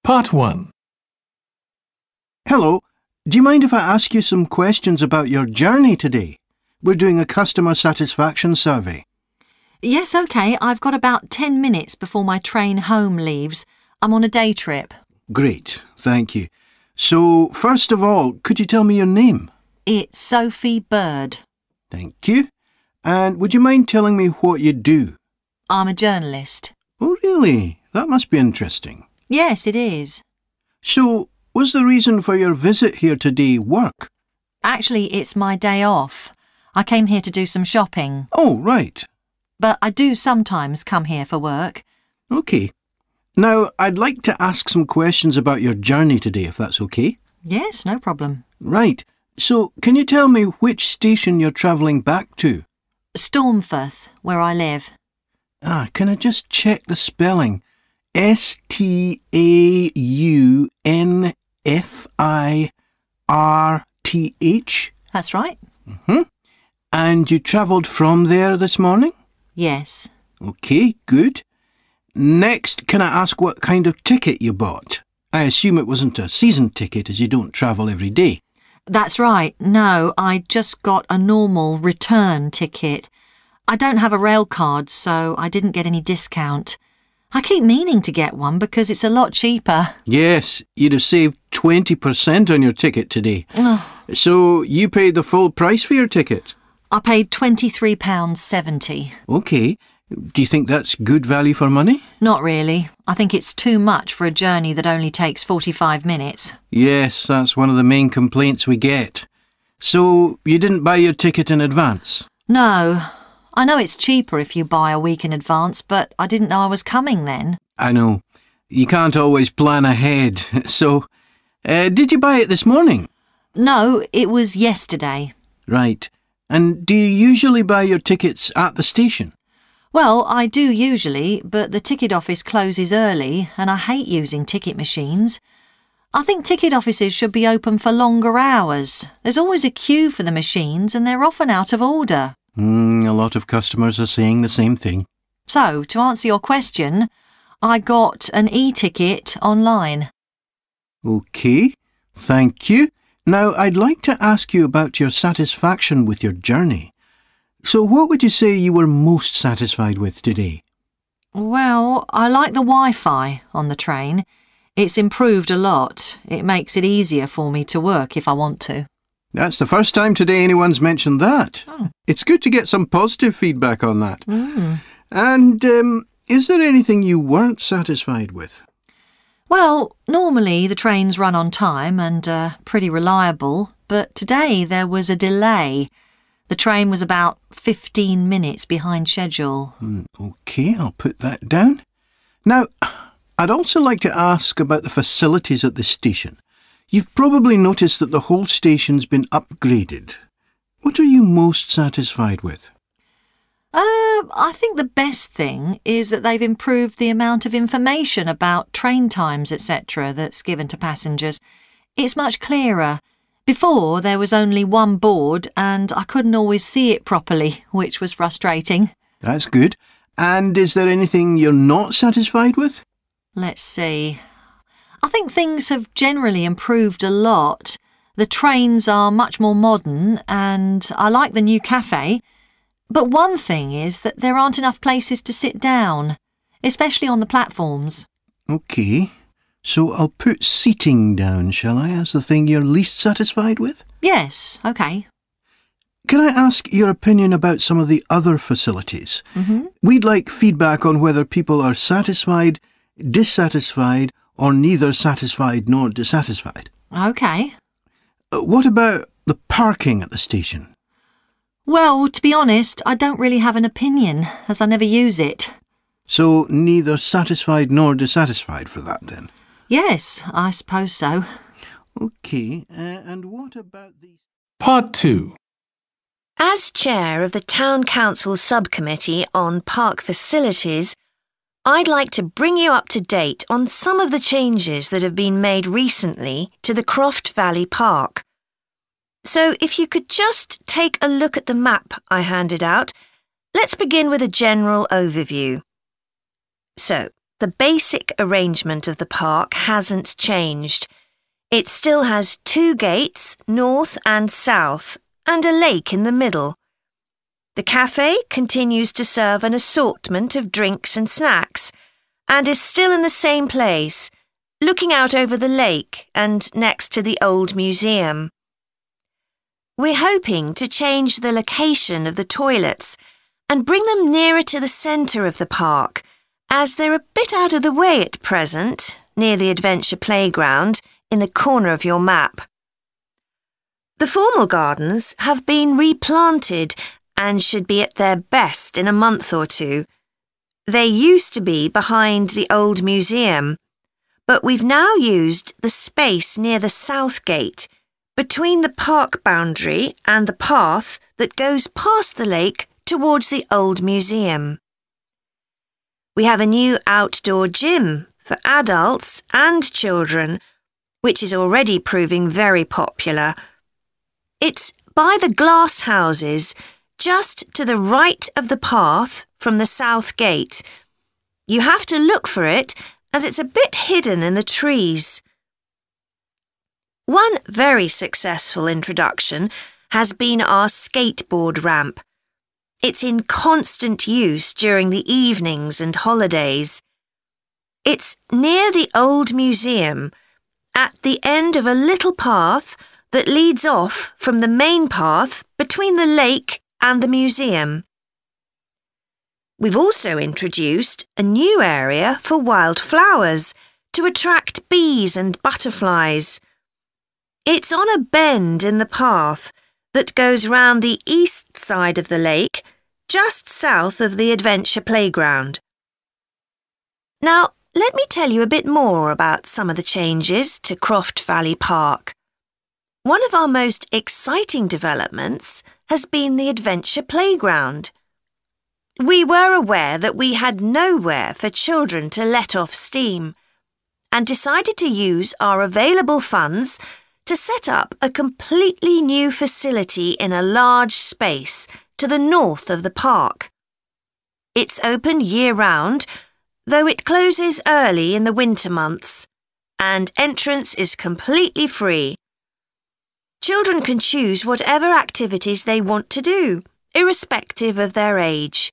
Part 1. Hello, do you mind if I ask you some questions about your journey today? We're doing a customer satisfaction survey. Yes, OK. I've got about 10 minutes before my train home leaves. I'm on a day trip. Great, thank you. So, first of all, could you tell me your name? It's Sophie Bird. Thank you. And would you mind telling me what you do? I'm a journalist. Oh, really? That must be interesting. Yes, it is. So, was the reason for your visit here today work? Actually, it's my day off. I came here to do some shopping. Oh, right. But I do sometimes come here for work. OK. Now, I'd like to ask some questions about your journey today, if that's OK. Yes, no problem. Right. So, can you tell me which station you're travelling back to? Stormforth, where I live. Can I just check the spelling? Staunfirth? That's right. And you travelled from there this morning? Yes. OK, good. Next, can I ask what kind of ticket you bought? I assume it wasn't a season ticket as you don't travel every day. That's right. No, I just got a normal return ticket. I don't have a rail card, so I didn't get any discount. I keep meaning to get one because it's a lot cheaper. Yes, you'd have saved 20% on your ticket today. So you paid the full price for your ticket? I paid £23.70. OK. Do you think that's good value for money? Not really. I think it's too much for a journey that only takes 45 minutes. Yes, that's one of the main complaints we get. So you didn't buy your ticket in advance? No. I know it's cheaper if you buy a week in advance, but I didn't know I was coming then. I know. You can't always plan ahead. So, did you buy it this morning? No, it was yesterday. Right. And do you usually buy your tickets at the station? Well, I do usually, but the ticket office closes early and I hate using ticket machines. I think ticket offices should be open for longer hours. There's always a queue for the machines and they're often out of order. A lot of customers are saying the same thing. So, to answer your question, I got an e-ticket online. OK, thank you. Now, I'd like to ask you about your satisfaction with your journey. So what would you say you were most satisfied with today? Well, I like the Wi-Fi on the train. It's improved a lot. It makes it easier for me to work if I want to. That's the first time today anyone's mentioned that. It's good to get some positive feedback on that. And is there anything you weren't satisfied with? Well, normally the trains run on time and are pretty reliable, but today there was a delay. The train was about 15 minutes behind schedule. OK, I'll put that down. Now, I'd also like to ask about the facilities at the station. You've probably noticed that the whole station's been upgraded. What are you most satisfied with? I think the best thing is that they've improved the amount of information about train times, etc. that's given to passengers. It's much clearer. Before, there was only one board and I couldn't always see it properly, which was frustrating. That's good. And is there anything you're not satisfied with? Let's see. I think things have generally improved a lot. The trains are much more modern and I like the new cafe. But one thing is that there aren't enough places to sit down, especially on the platforms. OK. So I'll put seating down, shall I, as the thing you're least satisfied with? Yes, OK. Can I ask your opinion about some of the other facilities? We'd like feedback on whether people are satisfied, dissatisfied, or neither satisfied nor dissatisfied. OK. What about the parking at the station? Well, to be honest, I don't really have an opinion, as I never use it. So neither satisfied nor dissatisfied for that, then? Yes, I suppose so. OK, and what about the... Part 2. As chair of the Town Council Subcommittee on Park Facilities, I'd like to bring you up to date on some of the changes that have been made recently to the Croft Valley Park. So if you could just take a look at the map I handed out, let's begin with a general overview. So, the basic arrangement of the park hasn't changed. It still has 2 gates, north and south, and a lake in the middle. The cafe continues to serve an assortment of drinks and snacks, and is still in the same place, looking out over the lake and next to the old museum. We're hoping to change the location of the toilets and bring them nearer to the centre of the park, as they're a bit out of the way at present, near the adventure playground, in the corner of your map. The formal gardens have been replanted and should be at their best in a month or 2. They used to be behind the old museum, but we've now used the space near the south gate, between the park boundary and the path that goes past the lake towards the old museum. We have a new outdoor gym for adults and children, which is already proving very popular. It's by the glass houses, just to the right of the path from the south gate. You have to look for it, as it's a bit hidden in the trees. One very successful introduction has been our skateboard ramp. It's in constant use during the evenings and holidays. It's near the old museum, at the end of a little path that leads off from the main path between the lake and the museum. We've also introduced a new area for wildflowers to attract bees and butterflies. It's on a bend in the path that goes round the east side of the lake, just south of the adventure playground. Now, let me tell you a bit more about some of the changes to Croft Valley Park. One of our most exciting developments has been the adventure playground. We were aware that we had nowhere for children to let off steam and decided to use our available funds to set up a completely new facility in a large space to the north of the park. It's open year-round, though it closes early in the winter months, and entrance is completely free. Children can choose whatever activities they want to do, irrespective of their age.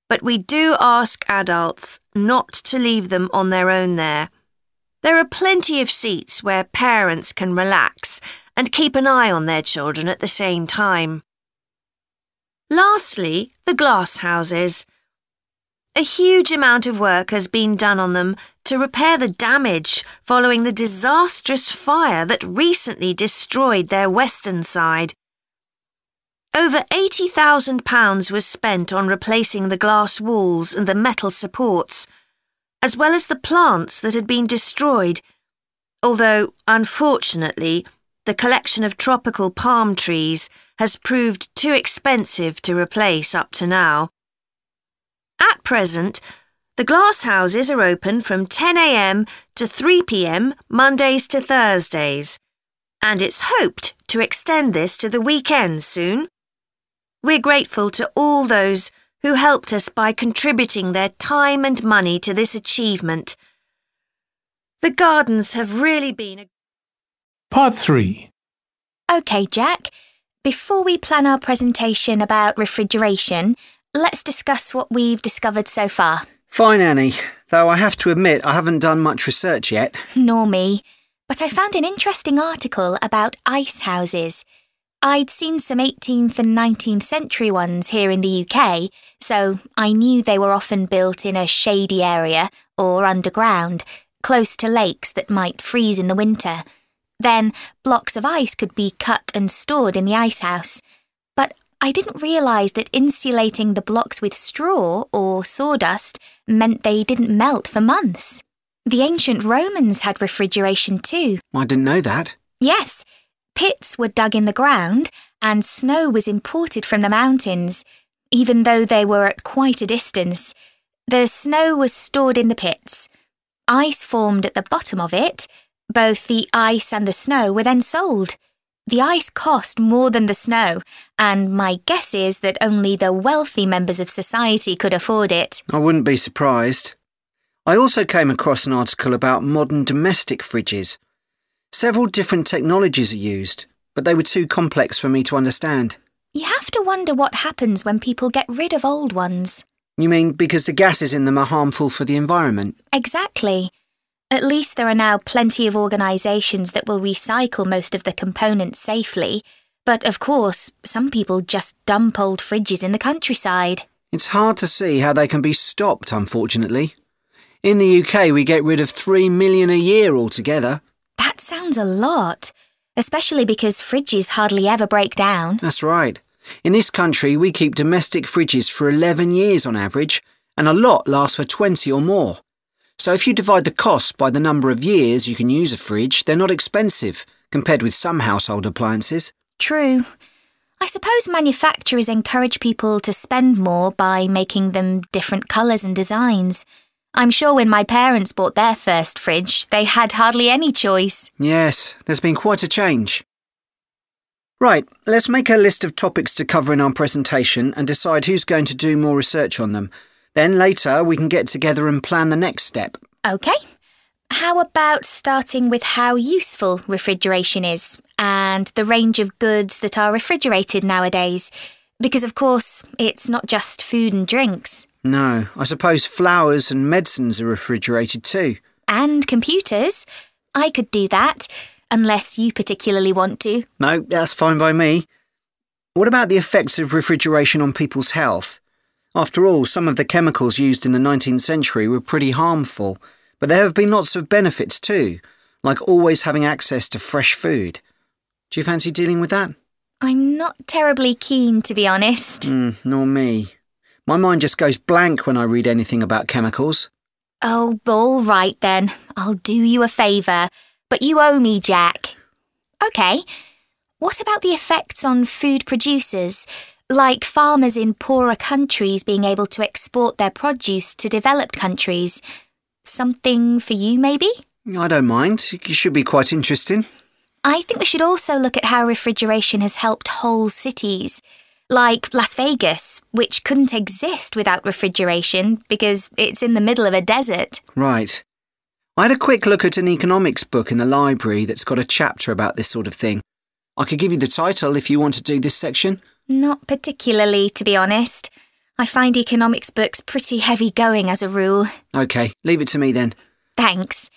But we do ask adults not to leave them on their own there. There are plenty of seats where parents can relax and keep an eye on their children at the same time. Lastly, the glass houses. A huge amount of work has been done on them to repair the damage following the disastrous fire that recently destroyed their western side. Over £80,000 was spent on replacing the glass walls and the metal supports, as well as the plants that had been destroyed, although, unfortunately, the collection of tropical palm trees has proved too expensive to replace up to now. At present, the glass houses are open from 10 a.m. to 3 p.m. Mondays to Thursdays, and it's hoped to extend this to the weekends soon. We're grateful to all those who helped us by contributing their time and money to this achievement. The gardens have really been a... Part 3. OK, Jack. Before we plan our presentation about refrigeration, let's discuss what we've discovered so far. Fine, Annie, though I have to admit I haven't done much research yet. Nor me. But I found an interesting article about ice houses. I'd seen some 18th and 19th century ones here in the UK, so I knew they were often built in a shady area or underground, close to lakes that might freeze in the winter. Then blocks of ice could be cut and stored in the ice house. But I didn't realise that insulating the blocks with straw or sawdust meant they didn't melt for months. The ancient Romans had refrigeration too. I didn't know that. Yes. Pits were dug in the ground and snow was imported from the mountains, even though they were at quite a distance. The snow was stored in the pits. Ice formed at the bottom of it. Both the ice and the snow were then sold. The ice cost more than the snow, and my guess is that only the wealthy members of society could afford it. I wouldn't be surprised. I also came across an article about modern domestic fridges. Several different technologies are used, but they were too complex for me to understand. You have to wonder what happens when people get rid of old ones. You mean because the gases in them are harmful for the environment? Exactly. At least there are now plenty of organisations that will recycle most of the components safely. But of course, some people just dump old fridges in the countryside. It's hard to see how they can be stopped, unfortunately. In the UK, we get rid of 3 million a year altogether. That sounds a lot, especially because fridges hardly ever break down. That's right. In this country, we keep domestic fridges for 11 years on average, and a lot lasts for 20 or more. So if you divide the cost by the number of years you can use a fridge, they're not expensive, compared with some household appliances. True. I suppose manufacturers encourage people to spend more by making them different colours and designs. I'm sure when my parents bought their first fridge, they had hardly any choice. Yes, there's been quite a change. Right, let's make a list of topics to cover in our presentation and decide who's going to do more research on them. Then later we can get together and plan the next step. OK. How about starting with how useful refrigeration is and the range of goods that are refrigerated nowadays? Because, of course, it's not just food and drinks. No, I suppose flowers and medicines are refrigerated too. And computers. I could do that, unless you particularly want to. No, that's fine by me. What about the effects of refrigeration on people's health? After all, some of the chemicals used in the 19th century were pretty harmful, but there have been lots of benefits too, like always having access to fresh food. Do you fancy dealing with that? I'm not terribly keen, to be honest. Nor me. My mind just goes blank when I read anything about chemicals. Oh, all right then. I'll do you a favour. But you owe me, Jack. OK. What about the effects on food producers? Like farmers in poorer countries being able to export their produce to developed countries. Something for you, maybe? I don't mind. It should be quite interesting. I think we should also look at how refrigeration has helped whole cities. Like Las Vegas, which couldn't exist without refrigeration because it's in the middle of a desert. Right. I had a quick look at an economics book in the library that's got a chapter about this sort of thing. I could give you the title if you want to do this section. Not particularly, to be honest. I find economics books pretty heavy going as a rule. OK, leave it to me then. Thanks.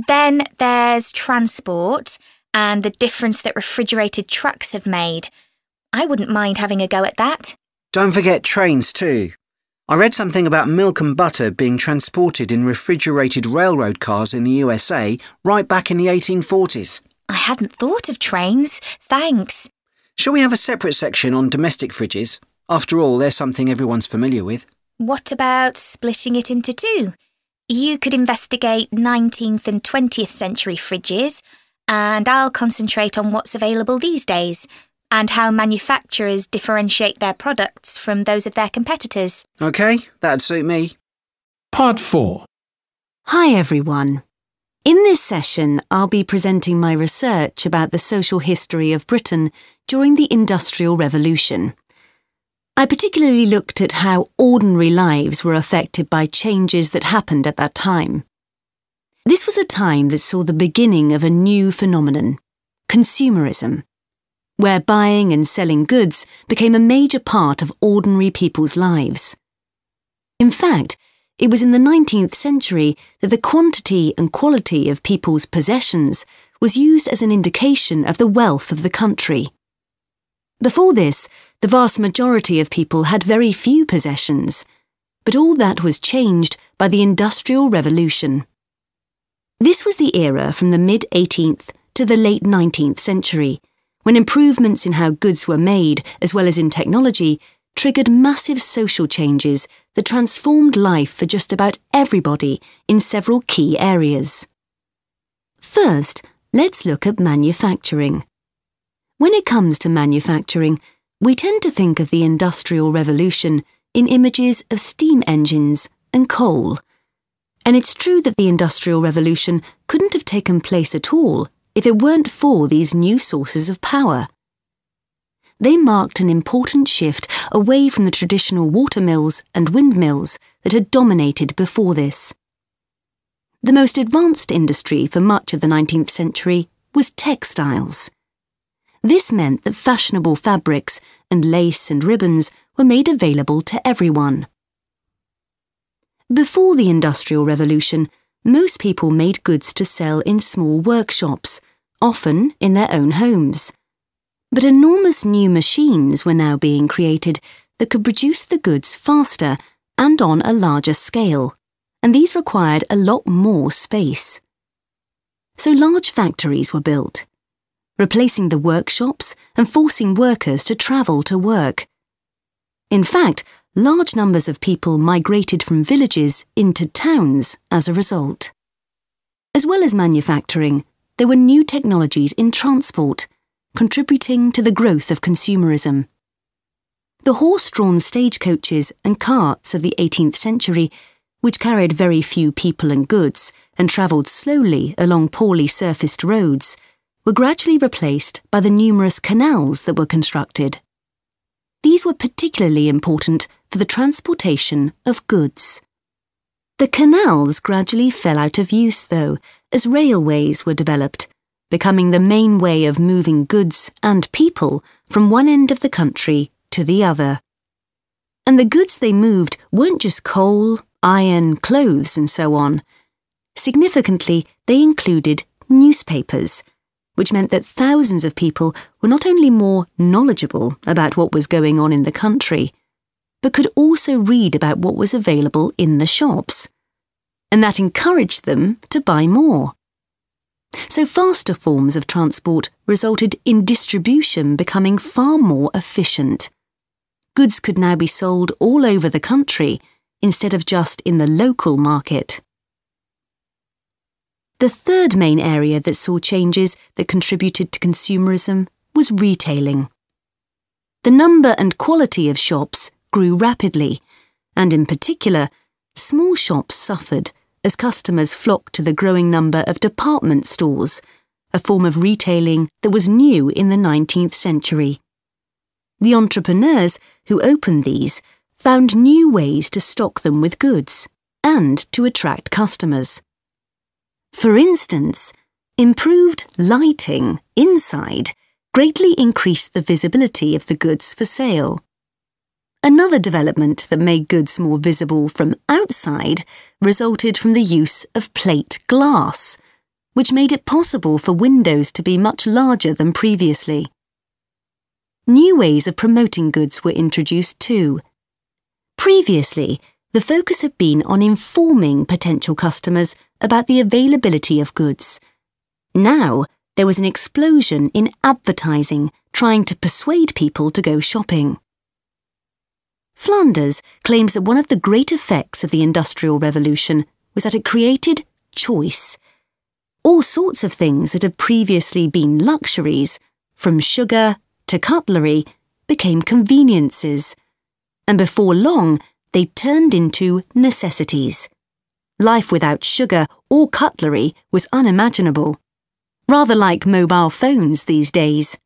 Then there's transport and the difference that refrigerated trucks have made. I wouldn't mind having a go at that. Don't forget trains too. I read something about milk and butter being transported in refrigerated railroad cars in the USA right back in the 1840s. I hadn't thought of trains. Thanks. Shall we have a separate section on domestic fridges? After all, they're something everyone's familiar with. What about splitting it into two? You could investigate 19th and 20th century fridges, and I'll concentrate on what's available these days, and how manufacturers differentiate their products from those of their competitors. OK, that'd suit me. Part 4. Hi everyone. In this session, I'll be presenting my research about the social history of Britain during the Industrial Revolution. I particularly looked at how ordinary lives were affected by changes that happened at that time. This was a time that saw the beginning of a new phenomenon, consumerism, where buying and selling goods became a major part of ordinary people's lives. In fact, it was in the 19th century that the quantity and quality of people's possessions was used as an indication of the wealth of the country. Before this, the vast majority of people had very few possessions, but all that was changed by the Industrial Revolution. This was the era from the mid-18th to the late 19th century, when improvements in how goods were made, as well as in technology, triggered massive social changes that transformed life for just about everybody in several key areas. First, let's look at manufacturing. When it comes to manufacturing, we tend to think of the Industrial Revolution in images of steam engines and coal. And it's true that the Industrial Revolution couldn't have taken place at all if it weren't for these new sources of power. They marked an important shift away from the traditional watermills and windmills that had dominated before this. The most advanced industry for much of the 19th century was textiles. This meant that fashionable fabrics and lace and ribbons were made available to everyone. Before the Industrial Revolution, most people made goods to sell in small workshops, often in their own homes. But enormous new machines were now being created that could produce the goods faster and on a larger scale, and these required a lot more space. So large factories were built, replacing the workshops and forcing workers to travel to work. In fact, large numbers of people migrated from villages into towns as a result. As well as manufacturing, there were new technologies in transport, contributing to the growth of consumerism. The horse-drawn stagecoaches and carts of the 18th century, which carried very few people and goods and travelled slowly along poorly surfaced roads, were gradually replaced by the numerous canals that were constructed. These were particularly important for the transportation of goods. The canals gradually fell out of use, though, as railways were developed, becoming the main way of moving goods and people from one end of the country to the other. And the goods they moved weren't just coal, iron, clothes, and so on. Significantly, they included newspapers, which meant that thousands of people were not only more knowledgeable about what was going on in the country, but could also read about what was available in the shops. And that encouraged them to buy more. So faster forms of transport resulted in distribution becoming far more efficient. Goods could now be sold all over the country instead of just in the local market. The third main area that saw changes that contributed to consumerism was retailing. The number and quality of shops grew rapidly, and in particular, small shops suffered as customers flocked to the growing number of department stores, a form of retailing that was new in the 19th century. The entrepreneurs who opened these found new ways to stock them with goods and to attract customers. For instance, improved lighting inside greatly increased the visibility of the goods for sale. Another development that made goods more visible from outside resulted from the use of plate glass, which made it possible for windows to be much larger than previously. New ways of promoting goods were introduced too. Previously, the focus had been on informing potential customers about the availability of goods. Now, there was an explosion in advertising trying to persuade people to go shopping. Flanders claims that one of the great effects of the Industrial Revolution was that it created choice. All sorts of things that had previously been luxuries, from sugar to cutlery, became conveniences, and before long they turned into necessities. Life without sugar or cutlery was unimaginable, rather like mobile phones these days.